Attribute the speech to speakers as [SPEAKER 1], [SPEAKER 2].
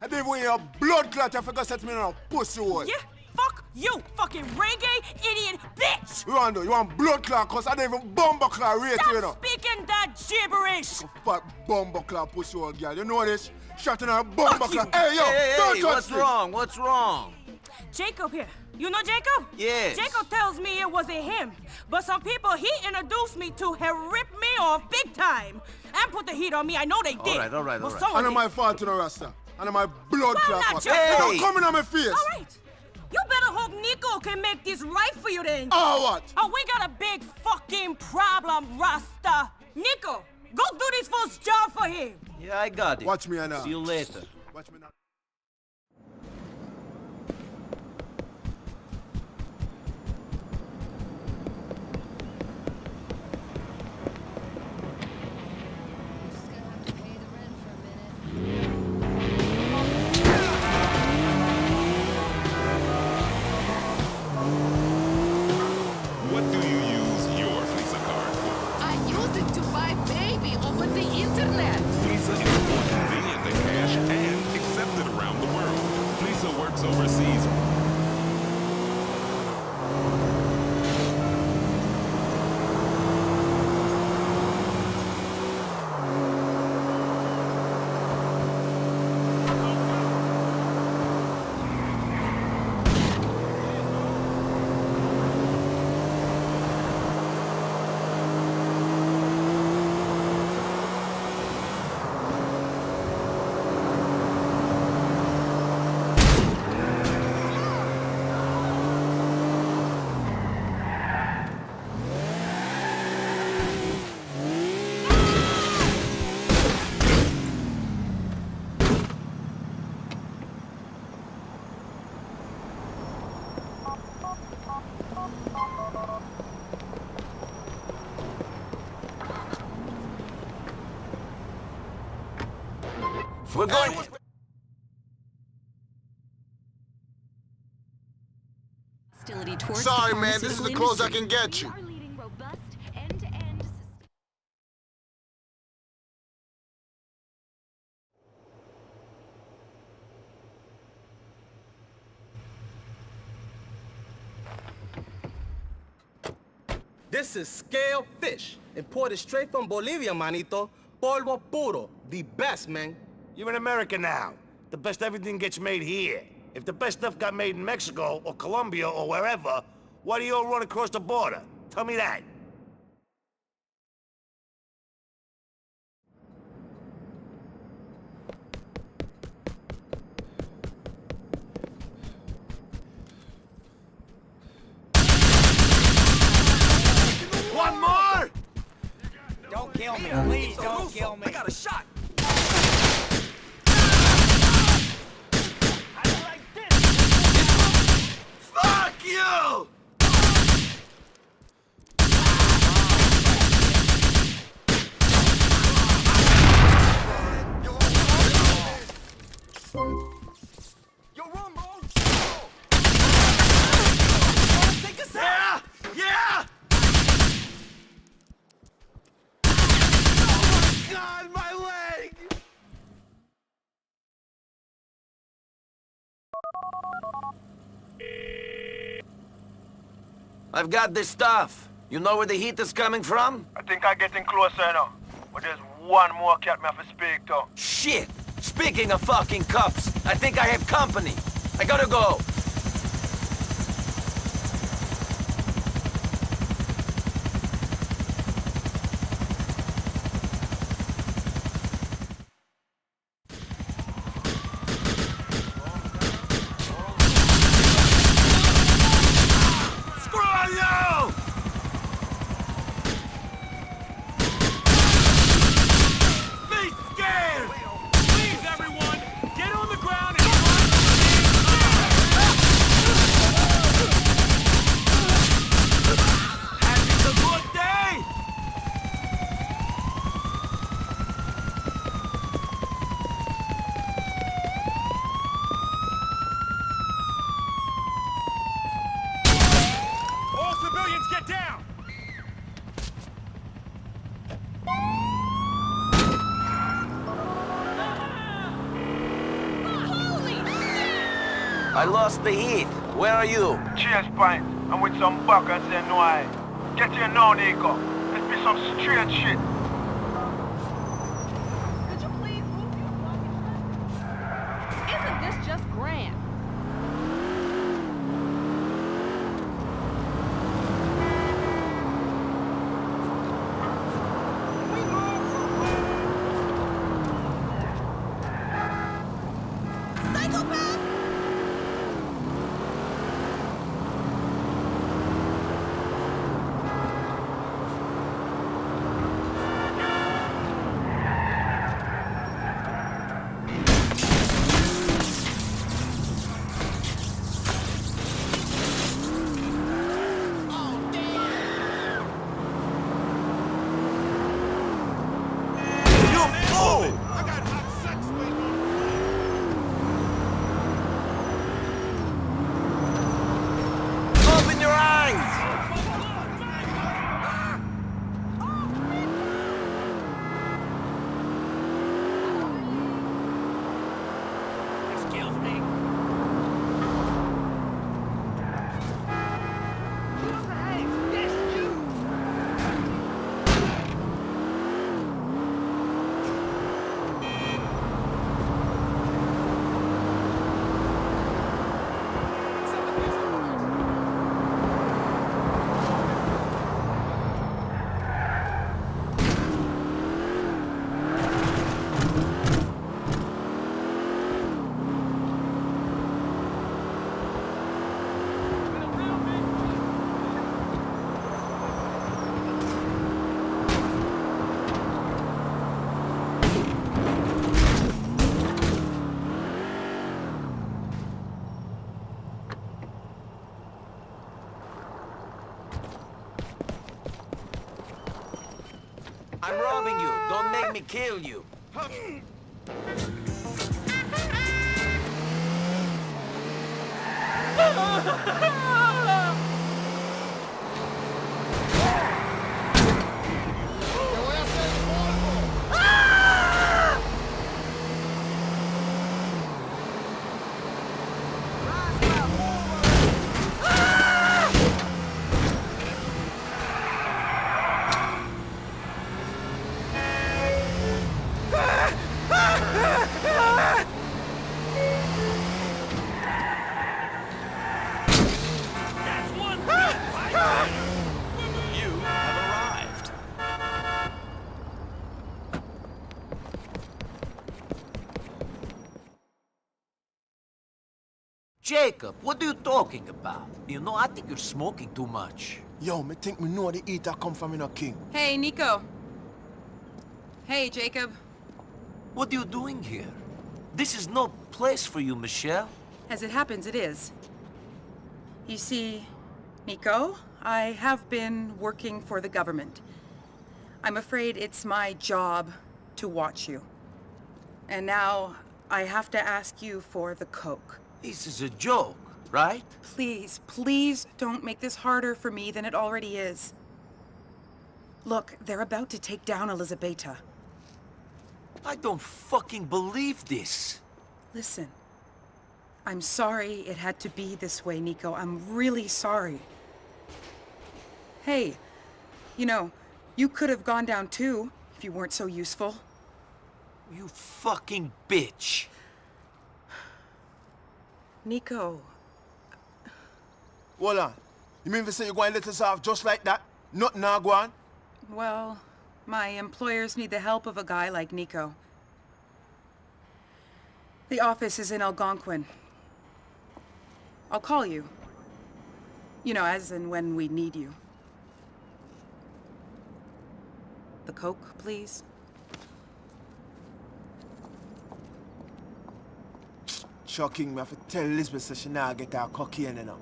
[SPEAKER 1] And then when you're blood clot, you forgot to set me in a pussy hole.
[SPEAKER 2] Yeah, fuck you, fucking reggae idiot bitch!
[SPEAKER 1] You want blood clot, cause I don't even bumper clot rate you, you know.
[SPEAKER 2] Stop speaking that gibberish!
[SPEAKER 1] Fat bumper clot pussy hole girl, you know this? Shot in her bumper
[SPEAKER 2] Fuck you.
[SPEAKER 1] clot. Hey, yo, don't touch
[SPEAKER 3] what's
[SPEAKER 1] me.
[SPEAKER 3] wrong? What's wrong?
[SPEAKER 2] Jacob here. You know Jacob?
[SPEAKER 3] Yes.
[SPEAKER 2] Jacob tells me it wasn't him, but some people he introduced me to have ripped me off big time and put the heat on me. I know they did.
[SPEAKER 3] All right.
[SPEAKER 2] But
[SPEAKER 1] And
[SPEAKER 2] someone
[SPEAKER 1] it's my
[SPEAKER 2] did.
[SPEAKER 1] fault, you know, Rasta. And it's my blood
[SPEAKER 2] Well,
[SPEAKER 1] clot.
[SPEAKER 2] not
[SPEAKER 1] fault.
[SPEAKER 2] your
[SPEAKER 1] Hey,
[SPEAKER 3] fault.
[SPEAKER 1] don't come in on my face.
[SPEAKER 2] All right. You better hope Nico can make this right for you then.
[SPEAKER 1] Oh, what?
[SPEAKER 2] Oh, we got a big fucking problem, Rasta. Nico, go do this first job for him.
[SPEAKER 3] Yeah, I got it.
[SPEAKER 1] Watch me now.
[SPEAKER 3] See you later.
[SPEAKER 1] Watch me now.
[SPEAKER 4] What do you use your Visa card for?
[SPEAKER 5] I use it to buy baby over the internet.
[SPEAKER 4] Visa is more convenient than cash and accepted around the world. Visa works overseas.
[SPEAKER 3] We're going.
[SPEAKER 6] Hostility towards
[SPEAKER 1] Sorry,
[SPEAKER 6] the
[SPEAKER 1] man, this is the closest I can get you.
[SPEAKER 6] We are leading robust end-to-end
[SPEAKER 7] This is scale fish, imported straight from Bolivia, manito. Polvo puro, the best, man.
[SPEAKER 8] You're in America now. The best everything gets made here. If the best stuff got made in Mexico or Colombia or wherever, why do you all run across the border? Tell me that. One more!
[SPEAKER 3] Don't kill me, please don't kill me. I got a shot.
[SPEAKER 8] Fuck you! Yeah! Yeah! God, my leg!
[SPEAKER 3] I've got this stuff. You know where the heat is coming from?
[SPEAKER 8] I think I'm getting closer now. But there's one more cat me have to speak to.
[SPEAKER 3] Shit! Speaking of fucking cups, I think I have company. I gotta go.
[SPEAKER 8] Screw you! Be scared! Please, everyone, get on the ground and
[SPEAKER 3] I lost the heat. Where are you?
[SPEAKER 9] Cheers, pint. I'm with some buckers and no I. Get here now, Nico. Let's be some straight shit.
[SPEAKER 5] Could you please move your luggage? Isn't this just grand?
[SPEAKER 3] Open your eyes!
[SPEAKER 8] Excuse me.
[SPEAKER 3] I'm robbing you. Don't make me kill you.
[SPEAKER 4] You have arrived.
[SPEAKER 3] Jacob, what are you talking about? You know, I think you're smoking too much.
[SPEAKER 1] Yo, me think me know the eater come from in a king.
[SPEAKER 10] Hey, Nico. Hey, Jacob.
[SPEAKER 3] What are you doing here? This is no place for you, Michelle.
[SPEAKER 10] As it happens, it is. You see, Nico, I have been working for the government. I'm afraid it's my job to watch you. And now I have to ask you for the coke.
[SPEAKER 3] This is a joke, right?
[SPEAKER 10] Please, please don't make this harder for me than it already is. Look, they're about to take down Elizabeta.
[SPEAKER 3] I don't fucking believe this.
[SPEAKER 10] Listen, I'm sorry it had to be this way, Nico. I'm really sorry. Hey, you know, you could have gone down too if you weren't so useful.
[SPEAKER 3] You fucking bitch.
[SPEAKER 10] Nico.
[SPEAKER 1] Hold on. You mean to say you're going to let us off just like that? Nothing now go on?
[SPEAKER 10] Well, my employers need the help of a guy like Nico. The office is in Algonquin. I'll call you. You know, as and when we need you. The coke, please?
[SPEAKER 1] Shocking, me have to tell Elizabeth so she now get her cocaine, you know.